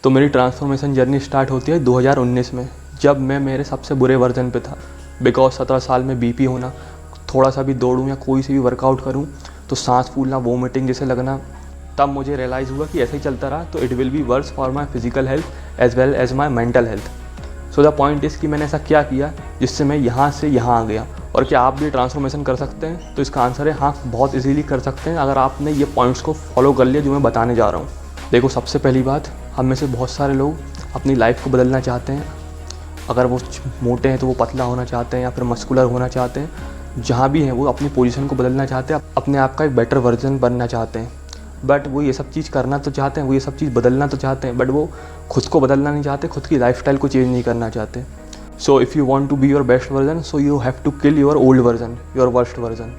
तो मेरी transformation journey start होती है 2019 में, जब मैं मेरे सबसे बुरे वर्जन पे था। बिकॉज 17 साल में बीपी होना, थोड़ा सा भी दौड़ूँ या कोई सी भी वर्कआउट करूँ तो सांस फूलना, वोमिटिंग जैसे लगना। तब मुझे रियलाइज़ हुआ कि ऐसे ही चलता रहा तो it will be worse for my physical health as well as my mental health. So the point is कि मैंने ऐसा क्या किया जिससे मैं यहाँ से यहाँ आ गया। और क्या आप भी ट्रांसफॉर्मेशन कर सकते हैं? तो इसका आंसर है हाँ, बहुत इजीली कर सकते हैं अगर आपने ये पॉइंट्स को फॉलो कर लिया जो मैं बताने जा रहा हूँ। देखो, सबसे पहली बात, हम में से बहुत सारे लोग अपनी लाइफ को बदलना चाहते हैं। अगर वो मोटे हैं तो वो पतला होना चाहते हैं या फिर मस्कुलर होना चाहते हैं। जहाँ भी हैं वो अपनी पोजीशन को बदलना चाहते हैं, अपने आप का एक बेटर वर्जन बनना चाहते हैं। बट वो ये सब चीज़ करना तो चाहते हैं, वो ये सब चीज़ बदलना तो चाहते हैं, बट वो खुद को बदलना नहीं चाहते, खुद की लाइफस्टाइल को चेंज नहीं करना चाहते। So if you want to be your best version, so you have to kill your old version, your worst version.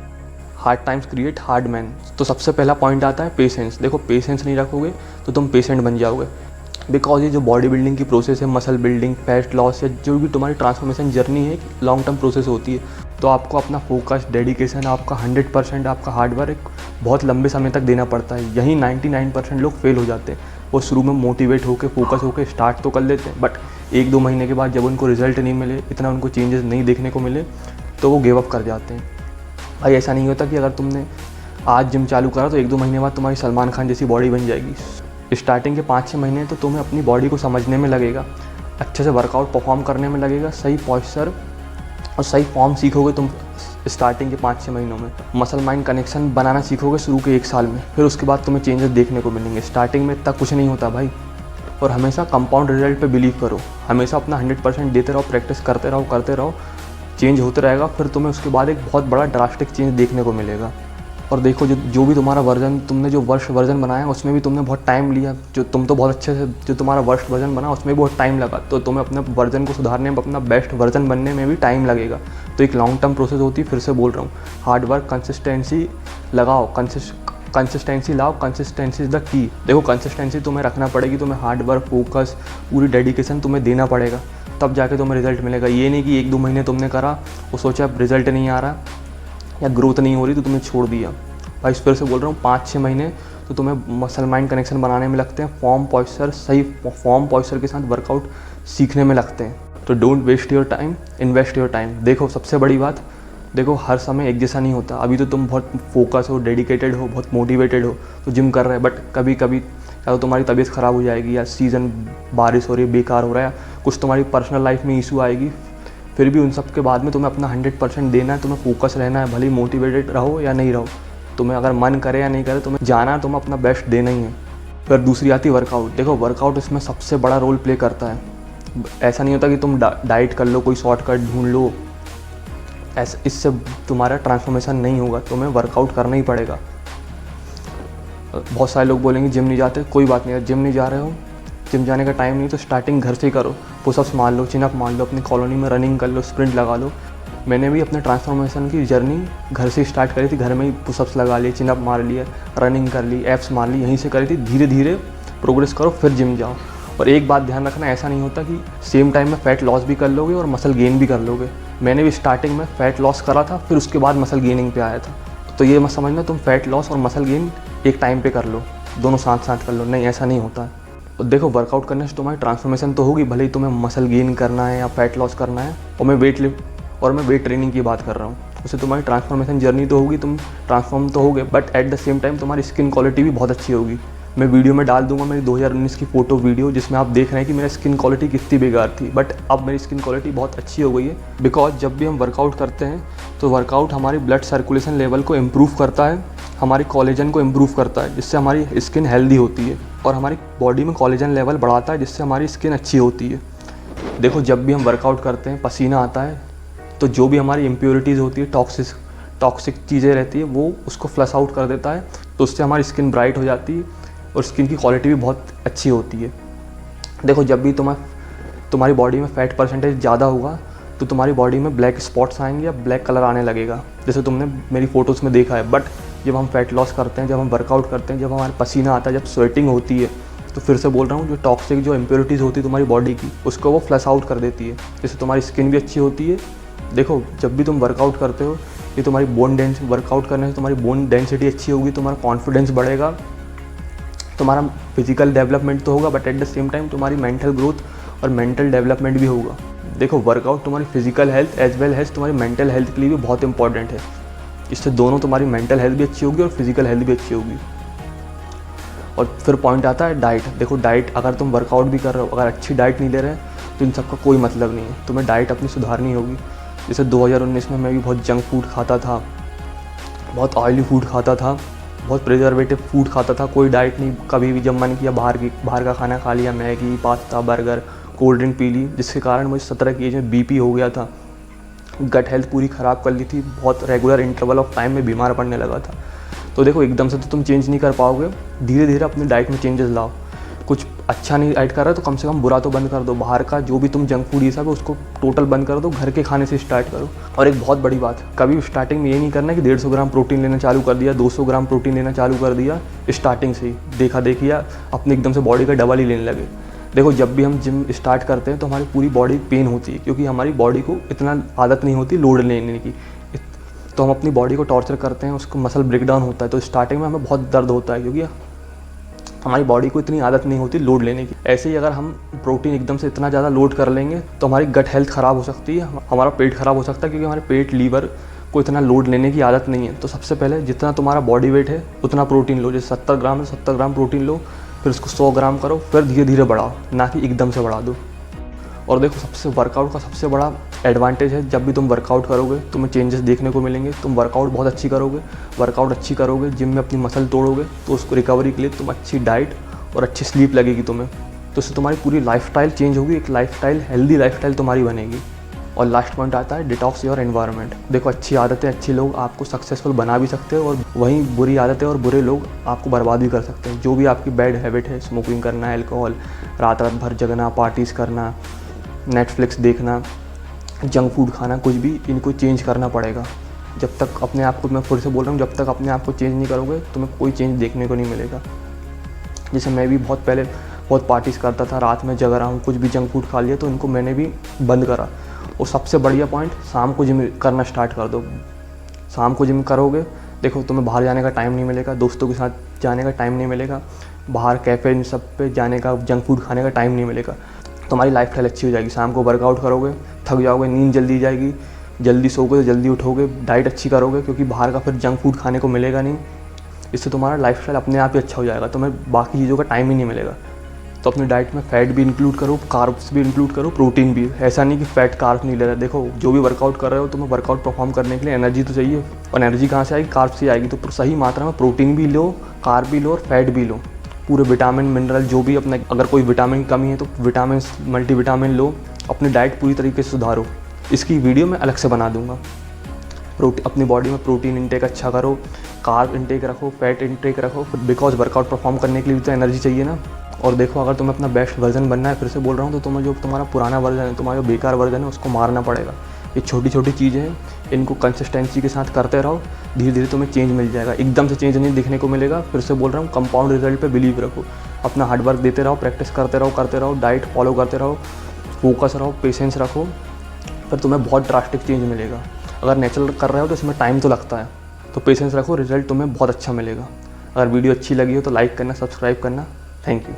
Hard times create hard man. तो सबसे पहला पॉइंट आता है पेशेंस। देखो, पेशेंस नहीं रखोगे तो तुम पेशेंट बन जाओगे। बिकॉज ये जो बॉडी बिल्डिंग की प्रोसेस है, मसल बिल्डिंग, फैट लॉस या जो भी तुम्हारी ट्रांसफॉर्मेशन जर्नी है, लॉन्ग टर्म प्रोसेस होती है। तो आपको अपना फोकस, डेडिकेशन, आपका 100%, आपका हार्डवर्क बहुत लंबे समय तक देना पड़ता है। यहीं 99% लोग फेल हो जाते हैं। वो शुरू में मोटिवेट होकर, फोकस होकर स्टार्ट तो कर लेते हैं, बट 1-2 महीने के बाद जब उनको रिजल्ट नहीं मिले, इतना उनको चेंजेस नहीं देखने को मिले, तो वो गिव अप कर जाते हैं। भाई, ऐसा नहीं होता कि अगर तुमने आज जिम चालू करा तो 1-2 महीने बाद तुम्हारी सलमान खान जैसी बॉडी बन जाएगी। स्टार्टिंग के 5-6 महीने तो तुम्हें अपनी बॉडी को समझने में लगेगा, अच्छे से वर्कआउट परफॉर्म करने में लगेगा, सही पॉस्चर और सही फॉर्म सीखोगे तुम स्टार्टिंग के 5-6 महीनों में। मसल माइंड कनेक्शन बनाना सीखोगे शुरू के 1 साल में, फिर उसके बाद तुम्हें चेंजेस देखने को मिलेंगे। स्टार्टिंग में इतना कुछ नहीं होता भाई। और हमेशा कंपाउंड रिजल्ट पे बिलीव करो, हमेशा अपना 100% देते रहो, प्रैक्टिस करते रहो, चेंज होते रहेगा। फिर तुम्हें उसके बाद एक बहुत बड़ा ड्रास्टिक चेंज देखने को मिलेगा। और देखो, जो भी तुम्हारा वर्जन, तुमने जो वर्स्ट वर्जन बनाया उसमें भी तुमने बहुत टाइम लिया। जो तुम तो बहुत अच्छे से, जो तुम्हारा वर्स्ट वर्जन बना उसमें भी बहुत टाइम लगा, तो तुम्हें अपने वर्जन को सुधारने में, अपना बेस्ट वर्जन बनने में भी टाइम लगेगा। तो एक लॉन्ग टर्म प्रोसेस होती है। फिर से बोल रहा हूँ, हार्ड वर्क, कंसिस्टेंसी लगाओ, कंसिस्टेंसी लाओ, कंसिस्टेंसी इज़ द की। देखो, कंसिस्टेंसी तुम्हें रखना पड़ेगी, तुम्हें हार्ड वर्क, फोकस, पूरी डेडिकेशन तुम्हें देना पड़ेगा, तब जाके तुम्हें रिजल्ट मिलेगा। ये नहीं कि 1-2 महीने तुमने करा, वो सोचा अब रिजल्ट नहीं आ रहा या ग्रोथ नहीं हो रही तो तुमने छोड़ दिया। भाई, फिर से बोल रहा हूँ, 5-6 महीने तो तुम्हें मसल माइंड कनेक्शन बनाने में लगते हैं, फॉर्म पॉस्चर, सही फॉर्म पॉस्चर के साथ वर्कआउट सीखने में लगते हैं। तो don't waste your time, invest your time. देखो, सबसे बड़ी बात, देखो, हर समय एक जैसा नहीं होता। अभी तो तुम बहुत फोकस हो, डेडिकेटेड हो, बहुत मोटिवेटेड हो तो जिम कर रहे हैं, बट कभी कभी या तो तुम्हारी तबीयत ख़राब हो जाएगी, या सीज़न बारिश हो रही है, बेकार हो रहा है, कुछ तुम्हारी पर्सनल लाइफ में इशू आएगी। फिर भी उन सब के बाद में तुम्हें अपना 100% देना है, तुम्हें फोकस रहना है, भले ही मोटिवेटेड रहो या नहीं रहो। तुम्हें अगर मन करे या नहीं करे, तुम्हें जाना है, तुम्हें अपना बेस्ट देना ही है। फिर दूसरी आती है वर्कआउट। देखो, वर्कआउट इसमें सबसे बड़ा रोल प्ले करता है। ऐसा नहीं होता कि तुम डाइट कर लो, कोई शॉर्टकट ढूंढ लो, ऐसा इससे तुम्हारा ट्रांसफॉर्मेशन नहीं होगा। तुम्हें वर्कआउट करना ही पड़ेगा। बहुत सारे लोग बोलेंगे जिम नहीं जाते, कोई बात नहीं, अगर जिम नहीं जा रहे हो, जिम जाने का टाइम नहीं तो स्टार्टिंग घर से ही करो। पुशअप्स मार लो, चिनअप मार लो, अपनी कॉलोनी में रनिंग कर लो, स्प्रिंट लगा लो। मैंने भी अपने ट्रांसफॉर्मेशन की जर्नी घर से स्टार्ट करी थी। घर में ही पुशअप्स लगा लिए, चिनअप मार लिए, रनिंग कर ली, एप्स मार ली, यहीं से करी थी। धीरे धीरे प्रोग्रेस करो, फिर जिम जाओ। और एक बात ध्यान रखना, ऐसा नहीं होता कि सेम टाइम में फ़ैट लॉस भी कर लोगे और मसल गेन भी कर लोगे। मैंने भी स्टार्टिंग में फ़ैट लॉस करा था, फिर उसके बाद मसल गेनिंग पे आया था। तो ये मत समझना तुम फ़ैट लॉस और मसल गेन एक टाइम पे कर लो, दोनों साथ साथ कर लो, नहीं, ऐसा नहीं होता। और देखो, वर्कआउट करने से तुम्हारी ट्रांसफॉर्मेशन तो होगी, भले ही तुम्हें मसल गेन करना है या फैट लॉस करना है। और मैं वेट ट्रेनिंग की बात कर रहा हूँ, उससे तुम्हारी ट्रांसफॉर्मेशन जर्नी तो होगी, तुम ट्रांसफॉर्म तो होगे, but at the same time तुम्हारी स्किन क्वालिटी भी बहुत अच्छी होगी। मैं वीडियो में डाल दूंगा मेरी 2019 की फ़ोटो वीडियो, जिसमें आप देख रहे हैं कि मेरी स्किन क्वालिटी कितनी बेकार थी, बट अब मेरी स्किन क्वालिटी बहुत अच्छी हो गई है। बिकॉज जब भी हम वर्कआउट करते हैं तो वर्कआउट हमारी ब्लड सर्कुलेशन लेवल को इम्प्रूव करता है, हमारी कोलेजन को इम्प्रूव करता है, जिससे हमारी स्किन हेल्दी होती है, और हमारी बॉडी में कोलेजन लेवल बढ़ाता है, जिससे हमारी स्किन अच्छी होती है। देखो, जब भी हम वर्कआउट करते हैं, पसीना आता है, तो जो भी हमारी इम्प्योरिटीज़ होती है, टॉक्सिक चीज़ें रहती है, वो उसको फ्लश आउट कर देता है। तो उससे हमारी स्किन ब्राइट हो जाती है और स्किन की क्वालिटी भी बहुत अच्छी होती है। देखो, जब भी तुम्हारी बॉडी में फ़ैट परसेंटेज ज़्यादा होगा तो तुम्हारी बॉडी में ब्लैक स्पॉट्स आएंगे या ब्लैक कलर आने लगेगा, जैसे तुमने मेरी फ़ोटोज़ में देखा है। बट जब हम फैट लॉस करते हैं, जब हम वर्कआउट करते हैं, जब हमारे पसीना आता है, जब स्वेटिंग होती है, तो फिर से बोल रहा हूँ, जो टॉक्सिक, जो इम्प्योरिटीज़ होती है तुम्हारी बॉडी की, उसको वो फ्लश आउट कर देती है, जिससे तुम्हारी स्किन भी अच्छी होती है। देखो, जब भी तुम वर्कआउट करते हो, ये तुम्हारी वर्कआउट करने से तुम्हारी बोन डेंसिटी अच्छी होगी, तुम्हारा कॉन्फिडेंस बढ़ेगा, तुम्हारा फिजिकल डेवलपमेंट तो होगा, but at the same time तुम्हारी मेंटल ग्रोथ और मेंटल डेवलपमेंट भी होगा। देखो, वर्कआउट तुम्हारी physical health as well as तुम्हारी मेंटल हेल्थ के लिए भी बहुत इंपॉर्टेंट है। इससे दोनों तुम्हारी मेंटल हेल्थ भी अच्छी होगी और फिजिकल हेल्थ भी अच्छी होगी। और फिर पॉइंट आता है डाइट। देखो, डाइट अगर तुम वर्कआउट भी कर रहे हो, अगर अच्छी डाइट नहीं ले रहे तो इन सबका कोई मतलब नहीं है। तुम्हें डाइट अपनी सुधारनी होगी। जैसे 2019 में मैं भी बहुत जंक फूड खाता था, बहुत ऑयली फूड खाता था, बहुत प्रिजर्वेटिव फूड खाता था। कोई डाइट नहीं, कभी भी जब मन किया बाहर का खाना खा लिया, Maggi, pasta, burger, cold drink पी ली, जिसके कारण मुझे 17 की एज में बीपी हो गया था। गट हेल्थ पूरी ख़राब कर ली थी, बहुत रेगुलर इंटरवल ऑफ टाइम में बीमार पड़ने लगा था। तो देखो, एकदम से तो तुम चेंज नहीं कर पाओगे, धीरे धीरे अपनी डाइट में चेंजेस लाओ। कुछ अच्छा नहीं डाइट कर रहा तो कम से कम बुरा तो बंद कर दो। बाहर का जो भी तुम जंक फूड ये सब है उसको टोटल बंद कर दो, घर के खाने से स्टार्ट करो। और एक बहुत बड़ी बात, कभी स्टार्टिंग में ये नहीं करना कि 150 ग्राम प्रोटीन लेना चालू कर दिया, 200 ग्राम प्रोटीन लेना चालू कर दिया स्टार्टिंग से ही, देखा देखिया अपने एकदम से बॉडी का डबल ही लेने लगे। देखो, जब भी हम जिम स्टार्ट करते हैं तो हमारी पूरी बॉडी पेन होती है, क्योंकि हमारी बॉडी को इतना आदत नहीं होती लोड लेने की। तो हम अपनी बॉडी को टॉर्चर करते हैं, उसको मसल ब्रेकडाउन होता है। तो स्टार्टिंग में हमें बहुत दर्द होता है, क्योंकि हमारी बॉडी को इतनी आदत नहीं होती लोड लेने की। ऐसे ही अगर हम प्रोटीन एकदम से इतना ज़्यादा लोड कर लेंगे तो हमारी गट हेल्थ ख़राब हो सकती है, हमारा पेट ख़राब हो सकता है, क्योंकि हमारे पेट, लीवर को इतना लोड लेने की आदत नहीं है। तो सबसे पहले जितना तुम्हारा बॉडी वेट है उतना प्रोटीन लो। जैसे 70 ग्राम है, 70 ग्राम प्रोटीन लो, फिर उसको 100 ग्राम करो, फिर धीरे धीरे बढ़ाओ, ना कि एकदम से बढ़ा दो। और देखो, वर्कआउट का सबसे बड़ा एडवांटेज है, जब भी तुम वर्कआउट करोगे तुम्हें चेंजेस देखने को मिलेंगे। तुम वर्कआउट बहुत अच्छी करोगे, जिम में अपनी मसल तोड़ोगे, तो उसको रिकवरी के लिए तुम अच्छी डाइट और अच्छी स्लीप लगेगी तुम्हें, तो उससे तुम्हारी पूरी लाइफस्टाइल चेंज होगी, एक लाइफस्टाइल, हेल्दी लाइफस्टाइल तुम्हारी बनेगी। और लास्ट पॉइंट आता है डिटॉक्स योर एनवायरनमेंट। देखो, अच्छी आदतें, अच्छे लोग आपको सक्सेसफुल बना भी सकते हैं, और वहीं बुरी आदतें और बुरे लोग आपको बर्बाद भी कर सकते हैं। जो भी आपकी बैड हैबिट है, स्मोकिंग करना, अल्कोहल, रात भर जगना, पार्टीज़ करना, नेटफ्लिक्स देखना, जंक फूड खाना, कुछ भी, इनको चेंज करना पड़ेगा। जब तक अपने आप को, मैं फिर से बोल रहा हूँ, जब तक अपने आप को चेंज नहीं करोगे तुम्हें कोई चेंज देखने को नहीं मिलेगा। जैसे मैं भी बहुत पहले बहुत पार्टीज़ करता था, रात में जग रहा हूँ, कुछ भी जंक फूड खा लिया, तो इनको मैंने भी बंद करा। और सबसे बढ़िया पॉइंट, शाम को जिम करना स्टार्ट कर दो। शाम को जिम करोगे, देखो तुम्हें बाहर जाने का टाइम नहीं मिलेगा, दोस्तों के साथ जाने का टाइम नहीं मिलेगा, बाहर कैफ़े इन सब पे जाने का, जंक फूड खाने का टाइम नहीं मिलेगा। तुम्हारी लाइफस्टाइल अच्छी हो जाएगी। शाम को वर्कआउट करोगे, थक जाओगे, नींद जल्दी जाएगी, जल्दी सोओगे तो जल्दी उठोगे, डाइट अच्छी करोगे, क्योंकि बाहर का फिर जंक फूड खाने को मिलेगा नहीं। इससे तुम्हारा लाइफस्टाइल अपने आप ही अच्छा हो जाएगा, तुम्हें बाकी चीज़ों का टाइम ही नहीं मिलेगा। तो अपनी डाइट में फ़ैट भी इंक्लूड करो, कार्ब्स भी इंक्लूड करो, प्रोटीन भी। ऐसा नहीं कि फ़ैट कार्ब्स नहीं ले रहा। देखो, जो भी वर्कआउट कर रहे हो, तुम्हें वर्कआउट परफॉर्म करने के लिए एनर्जी तो चाहिए, और एनर्जी कहाँ से आएगी? कार्ब्स से आएगी। तो सही मात्रा में प्रोटीन भी लो, कार्ब भी लो और फैट भी लो। पूरे विटामिन, मिनरल, जो भी अपने, अगर कोई विटामिन की कमी है तो विटामिन, मल्टीविटामिन लो। अपनी डाइट पूरी तरीके से सुधारो। इसकी वीडियो मैं अलग से बना दूंगा। अपनी बॉडी में प्रोटीन इंटेक अच्छा करो, कार्ब इंटेक रखो, फैट इंटेक रखो, बिकॉज वर्कआउट परफॉर्म करने के लिए तो एनर्जी चाहिए ना। और देखो, अगर तुम्हें अपना बेस्ट वर्जन बनना है, फिर से बोल रहा हूँ, तो तुम्हें जो तुम्हारा पुराना वर्जन है, तुम्हारा जो बेकार वर्जन है, उसको मारना पड़ेगा। ये छोटी छोटी चीज़ें हैं, इनको कंसिस्टेंसी के साथ करते रहो, धीरे धीरे तुम्हें चेंज मिल जाएगा। एकदम से चेंज नहीं दिखने को मिलेगा। फिर से बोल रहा हूँ, कंपाउंड रिजल्ट पे बिलीव रखो, अपना हार्डवर्क देते रहो, प्रैक्टिस करते रहो, डाइट फॉलो करते रहो, फोकस रहो, पेशेंस रखो, फिर तुम्हें बहुत ड्रास्टिक चेंज मिलेगा। अगर नेचुरल कर रहे हो तो इसमें टाइम तो लगता है, तो पेशेंस रखो, रिजल्ट तुम्हें बहुत अच्छा मिलेगा। अगर वीडियो अच्छी लगी हो तो लाइक करना, सब्सक्राइब करना। Thank you.